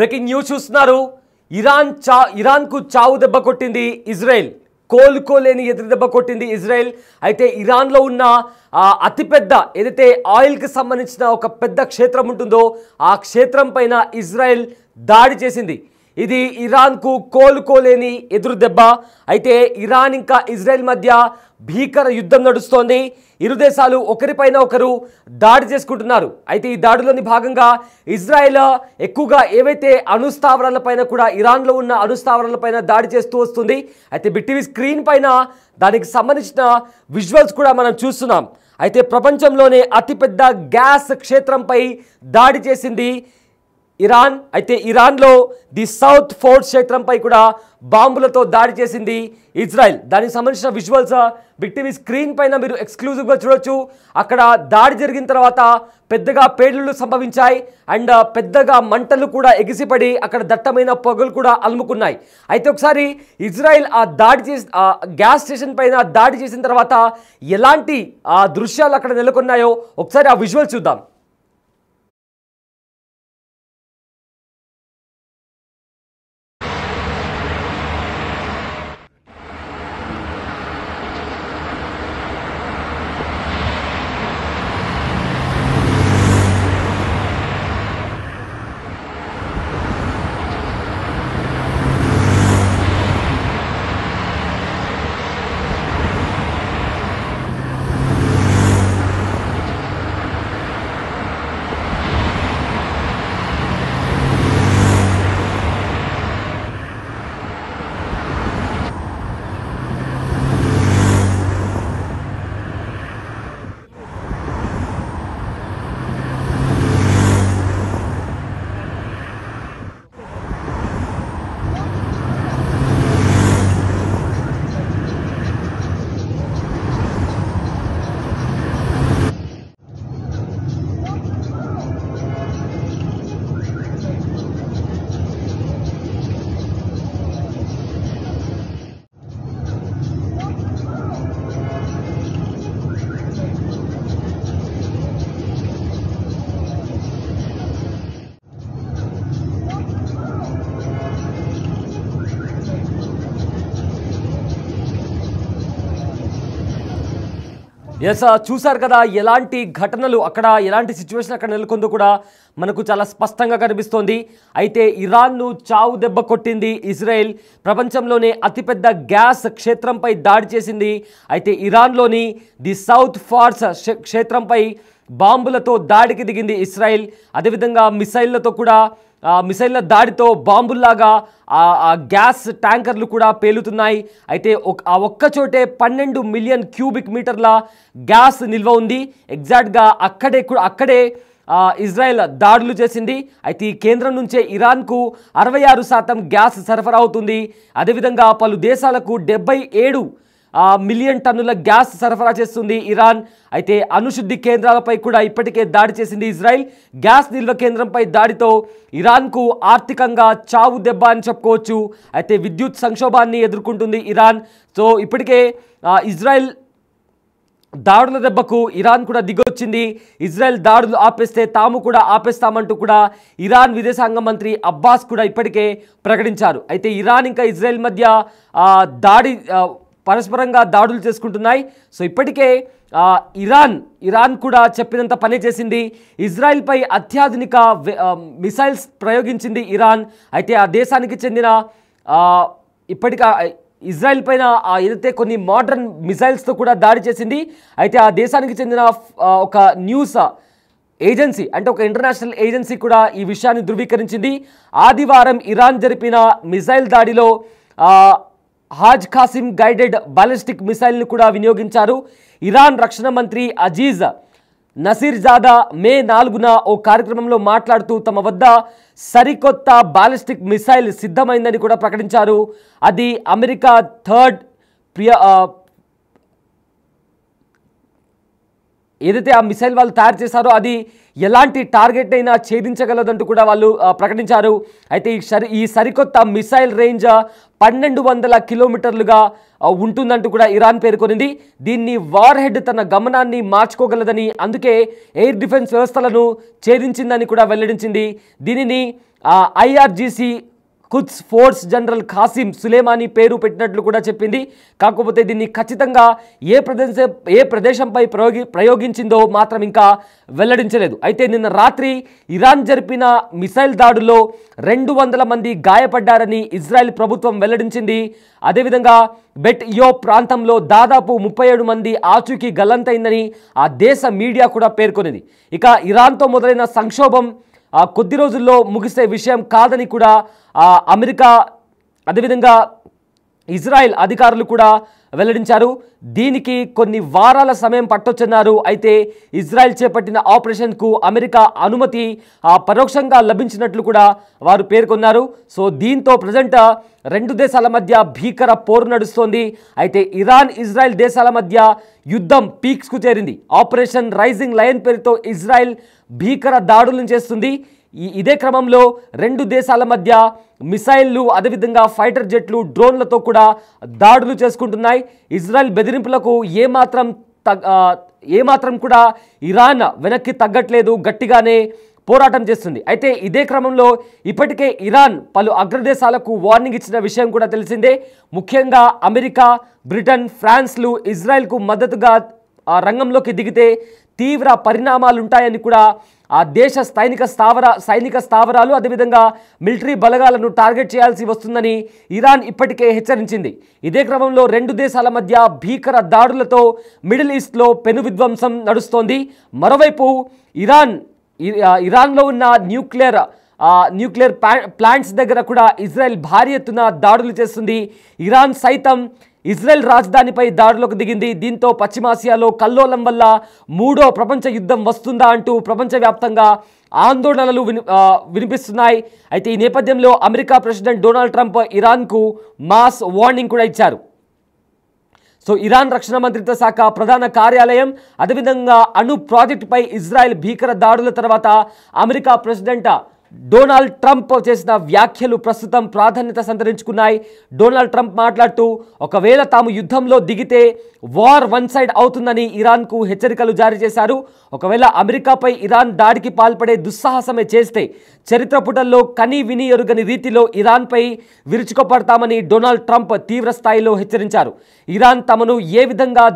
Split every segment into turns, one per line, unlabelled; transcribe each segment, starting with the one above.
Breaking news చూస్తున్నారు. ఇరాన్కు చావు దెబ్బ కొట్టింది ఇజ్రాయెల్. కోలుకోలేని ఎదురు దెబ్బ కొట్టింది ఇజ్రాయెల్. అయితే ఇరాన్లో ఉన్న అతిపెద్ద ఏదైతే ఆయిల్కి సంబంధించిన ఒక పెద్ద క్షేత్రం ఉంటుందో ఆ క్షేత్రం పైన ఇజ్రాయెల్ దాడి చేసింది. ఇది ఇరాన్కు కోలుకోలేని ఎదురు దెబ్బ. అయితే ఇరాన్ ఇంకా ఇజ్రాయెల్ మధ్య భీకర యుద్ధం నడుస్తోంది. ఇరు దేశాలు ఒకరిపైన ఒకరు దాడి చేసుకుంటున్నారు. అయితే ఈ దాడిలోని భాగంగా ఇజ్రాయెల్ ఎక్కువగా ఏవైతే అణుస్థావరాలపైన కూడా ఇరాన్లో ఉన్న అణుస్థావరాలపైన దాడి చేస్తూ వస్తుంది. అయితే బిటీవీ స్క్రీన్ పైన దానికి సంబంధించిన విజువల్స్ కూడా మనం చూస్తున్నాం. అయితే ప్రపంచంలోనే అతిపెద్ద గ్యాస్ క్షేత్రంపై దాడి చేసింది ఇరాన్. అయితే ఇరాన్లో ది సౌత్ ఫోర్ట్ క్షేత్రంపై కూడా బాంబులతో దాడి చేసింది ఇజ్రాయెల్. దానికి సంబంధించిన విజువల్స్ బిగ్ టీవీ స్క్రీన్ పైన మీరు ఎక్స్క్లూజివ్గా చూడొచ్చు. అక్కడ దాడి జరిగిన తర్వాత పెద్దగా పేలుళ్లు సంభవించాయి అండ్ పెద్దగా మంటలు కూడా ఎగిసిపడి అక్కడ దట్టమైన పొగలు కూడా అలుముకున్నాయి. అయితే ఒకసారి ఇజ్రాయెల్ ఆ దాడి చేసి గ్యాస్ స్టేషన్ పైన దాడి చేసిన తర్వాత ఎలాంటి దృశ్యాలు అక్కడ నెలకొన్నాయో ఒకసారి ఆ విజువల్ చూద్దాం. ఎస్, చూసారు కదా ఎలాంటి ఘటనలు అక్కడ, ఎలాంటి సిచ్యువేషన్ అక్కడ నెలకొందో కూడా మనకు చాలా స్పష్టంగా కనిపిస్తోంది. అయితే ఇరాన్ను చావు దెబ్బ కొట్టింది ఇజ్రాయెల్. ప్రపంచంలోనే అతిపెద్ద గ్యాస్ క్షేత్రంపై దాడి చేసింది. అయితే ఇరాన్లోని ది సౌత్ ఫార్స్ క్షేత్రంపై బాంబులతో దాడికి దిగింది ఇజ్రాయెల్. అదేవిధంగా మిసైళ్లతో కూడా మిసైళ్ల దాడితో బాంబుల్లాగా ఆ గ్యాస్ ట్యాంకర్లు కూడా పేలుతున్నాయి. అయితే ఆ ఒక్కచోటే 12 మిలియన్ క్యూబిక్ మీటర్ల గ్యాస్ నిల్వ ఉంది. ఎగ్జాక్ట్గా అక్కడే ఇజ్రాయెల్ దాడులు చేసింది. అయితే ఈ కేంద్రం నుంచే ఇరాన్కు 66% గ్యాస్ సరఫరా అవుతుంది. అదేవిధంగా పలు దేశాలకు 77 మిలియన్ టన్నుల గ్యాస్ సరఫరా చేస్తుంది ఇరాన్. అయితే అణుశుద్ధి కేంద్రాలపై కూడా ఇప్పటికే దాడి చేసింది ఇజ్రాయెల్. గ్యాస్ నిల్వ కేంద్రంపై దాడితో ఇరాన్కు ఆర్థికంగా చావు దెబ్బ అని చెప్పుకోవచ్చు. అయితే విద్యుత్ సంక్షోభాన్ని ఎదుర్కొంటుంది ఇరాన్. సో ఇప్పటికే ఇజ్రాయెల్ దాడుల దెబ్బకు ఇరాన్ కూడా దిగొచ్చింది. ఇజ్రాయెల్ దాడులు ఆపేస్తే తాము కూడా ఆపేస్తామంటూ కూడా ఇరాన్ విదేశాంగ మంత్రి అబ్బాస్ కూడా ఇప్పటికే ప్రకటించారు. అయితే ఇరాన్ ఇంకా ఇజ్రాయెల్ మధ్య పరస్పరంగా దాడులు చేసుకుంటున్నాయి. సో ఇప్పటికే ఇరాన్ కూడా చెప్పినంత పని చేసింది. ఇజ్రాయెల్పై అత్యాధునిక మిసైల్స్ ప్రయోగించింది ఇరాన్. అయితే ఆ దేశానికి చెందిన ఇజ్రాయెల్ పైన ఏదైతే కొన్ని మోడర్న్ మిసైల్స్తో కూడా దాడి చేసింది. అయితే ఆ దేశానికి చెందిన ఒక న్యూస్ ఏజెన్సీ, అంటే ఒక ఇంటర్నేషనల్ ఏజెన్సీ కూడా ఈ విషయాన్ని ధృవీకరించింది. ఆదివారం ఇరాన్ జరిపిన మిసైల్ దాడిలో హాజ్ ఖాసిం గైడెడ్ బాలిస్టిక్ మిసైల్ను కూడా వినియోగించారు. ఇరాన్ రక్షణ మంత్రి అజీజ్ నసీర్జాదా మే 4న ఓ కార్యక్రమంలో మాట్లాడుతూ తమ వద్ద సరికొత్త బాలిస్టిక్ మిసైల్ సిద్ధమైందని కూడా ప్రకటించారు. అది అమెరికా థర్డ్ ఏదైతే ఆ మిసైల్ వాళ్ళు తయారు చేశారో అది ఎలాంటి టార్గెట్ అయినా ఛేదించగలదంటూ కూడా వాళ్ళు ప్రకటించారు. అయితే ఈ సరికొత్త మిసైల్ రేంజ్ 1200 కిలోమీటర్లుగా ఉంటుందంటూ కూడా ఇరాన్ పేర్కొనింది. దీన్ని వార్ హెడ్ తన గమనాన్ని మార్చుకోగలదని, అందుకే ఎయిర్ డిఫెన్స్ వ్యవస్థలను ఛేదించిందని కూడా వెల్లడించింది. దీనిని IRGC Quds force general Qasem Soleimani పేరు పెట్టినట్లు కూడా చెప్పింది. కాకపోతే దీన్ని ఖచ్చితంగా ఏ ప్రదేశంపై ప్రయోగించిందో మాత్రం ఇంకా వెల్లడించలేదు. అయితే నిన్న రాత్రి ఇరాన్ జరిపిన మిసైల్ దాడుల్లో 200 మంది గాయపడ్డారని ఇజ్రాయెల్ ప్రభుత్వం వెల్లడించింది. అదేవిధంగా బెట్ యో ప్రాంతంలో దాదాపు 37 మంది ఆచూకీ గల్లంతైందని ఆ దేశ మీడియా కూడా పేర్కొనింది. ఇక ఇరాన్తో మొదలైన సంక్షోభం కొద్ది రోజుల్లో ముగిసే విషయం కాదని కూడా అమెరికా అదేవిధంగా ఇజ్రాయెల్ అధికారులు కూడా వెల్లడించారు. దీనికి కొన్ని వారాల సమయం పట్టొచ్చన్నారు. అయితే ఇజ్రాయెల్ చేపట్టిన ఆపరేషన్కు అమెరికా అనుమతి పరోక్షంగా లభించినట్లు కూడా వారు పేర్కొన్నారు. సో దీంతో ప్రజెంట్ 2 దేశాల మధ్య భీకర పోరు నడుస్తోంది. అయితే ఇరాన్ ఇజ్రాయెల్ దేశాల మధ్య యుద్ధం పీక్స్కు చేరింది. ఆపరేషన్ రైజింగ్ లయన్ పేరుతో ఇజ్రాయెల్ భీకర దాడులను చేస్తుంది. ఇదే క్రమంలో 2 దేశాల మధ్య మిసైళ్లు అదేవిధంగా ఫైటర్ జెట్లు డ్రోన్లతో కూడా దాడులు చేసుకుంటున్నాయి. ఇజ్రాయెల్ బెదిరింపులకు ఏమాత్రం కూడా ఇరాన్ వెనక్కి తగ్గట్లేదు, గట్టిగానే పోరాటం చేస్తుంది. అయితే ఇదే క్రమంలో ఇప్పటికే ఇరాన్ పలు అగ్రదేశాలకు వార్నింగ్ ఇచ్చిన విషయం కూడా తెలిసిందే. ముఖ్యంగా అమెరికా, బ్రిటన్, ఫ్రాన్స్లు ఇజ్రాయెల్కు మద్దతుగా రంగంలోకి దిగితే తీవ్ర పరిణామాలుంటాయని కూడా ఆ దేశ సైనిక స్థావరాలు అదేవిధంగా మిలిటరీ బలగాలను టార్గెట్ చేయాల్సి వస్తుందని ఇరాన్ ఇప్పటికే హెచ్చరించింది. ఇదే క్రమంలో 2 దేశాల మధ్య భీకర దాడులతో మిడిల్ ఈస్ట్లో పెను విధ్వంసం నడుస్తోంది. మరోవైపు ఇరాన్లో ఉన్న న్యూక్లియర్ ప్లాంట్స్ దగ్గర కూడా ఇజ్రాయెల్ భారీ ఎత్తున దాడులు చేస్తుంది. ఇరాన్ సైతం ఇజ్రాయెల్ రాజధానిపై దాడులకు దిగింది. దీంతో పశ్చిమాసియాలో కల్లోలం వల్ల 3వ ప్రపంచ యుద్ధం వస్తుందా అంటూ ప్రపంచవ్యాప్తంగా ఆందోళనలు వినిపిస్తున్నాయి. అయితే ఈ నేపథ్యంలో అమెరికా ప్రెసిడెంట్ డొనాల్డ్ ట్రంప్ ఇరాన్కు మాస్ వార్నింగ్ కూడా ఇచ్చారు. సో ఇరాన్ రక్షణ మంత్రిత్వ శాఖ ప్రధాన కార్యాలయం అదేవిధంగా అణు ప్రాజెక్టుపై ఇజ్రాయెల్ భీకర దాడుల తర్వాత అమెరికా ప్రెసిడెంట్ డొనాల్డ్ ట్రంప్ చేసిన వ్యాఖ్యలు ప్రస్తుతం ప్రాధాన్యత సంతరించుకున్నాయి. డొనాల్డ్ ట్రంప్ మాట్లాడుతూ ఒకవేళ తాము యుద్ధంలో దిగితే వార్ వన్ సైడ్ అవుతుందని ఇరాన్కు హెచ్చరికలు జారీ చేశారు. ఒకవేళ అమెరికాపై ఇరాన్ దాడికి పాల్పడే దుస్సాహసమే చేస్తే చరిత్ర పుటల్లో కని విని ఎరుగని రీతిలో ఇరాన్పై విరుచుకుపడతామని డొనాల్డ్ ట్రంప్ తీవ్ర స్థాయిలో హెచ్చరించారు. ఇరాన్ తమను ఏ విధంగా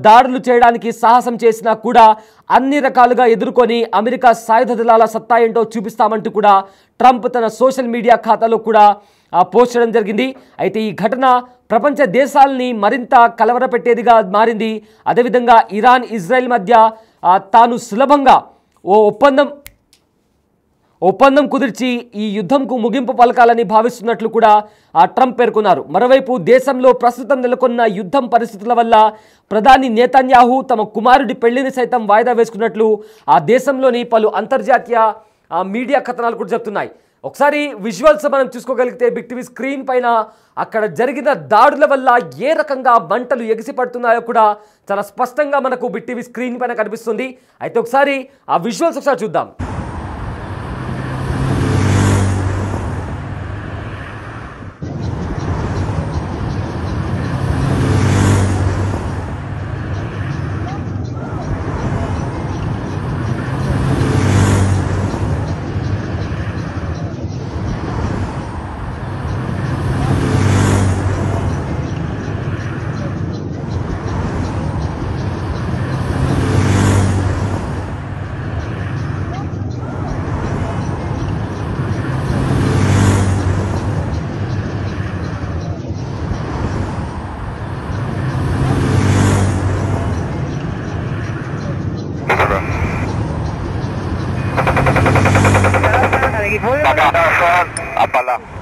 దాడులు చేయడానికి సాహసం చేసినా కూడా అన్ని రకాలుగా ఎదుర్కొని అమెరికా సాయుధ దళాల సత్తా ఏంటో చూపిస్తామంటూ కూడా ట్రంప్ తన సోషల్ మీడియా ఖాతాలో కూడా పోస్ట్ చేయడం జరిగింది. అయితే ఈ ఘటన ప్రపంచ దేశాలని మరింత కలవరపెట్టేదిగా మారింది. అదేవిధంగా ఇరాన్ ఇజ్రాయెల్ మధ్య తాను సులభంగా ఒప్పందం కుదిర్చి ఈ యుద్ధంకు ముగింపు పలకాలని భావిస్తున్నట్లు కూడా ట్రంప్ పేర్కొన్నారు. మరోవైపు దేశంలో ప్రస్తుతం నెలకొన్న యుద్ధం పరిస్థితుల వల్ల ప్రధాని నేతన్యాహు తమ కుమారుడి పెళ్లిని సైతం వాయిదా వేసుకున్నట్లు ఆ దేశంలోని పలు అంతర్జాతీయ మీడియా కథనాలు కూడా చెప్తున్నాయి. ఒకసారి విజువల్స్ మనం చూసుకోగలిగితే బిగ్ టీవీ స్క్రీన్ పైన అక్కడ జరిగిన దాడుల వల్ల ఏ రకంగా మంటలు ఎగిసిపడుతున్నాయో కూడా చాలా స్పష్టంగా మనకు బిగ్ టీవీ స్క్రీన్ పైన కనిపిస్తుంది. అయితే ఒకసారి ఆ విజువల్స్ ఒకసారి చూద్దాం.
Apalah.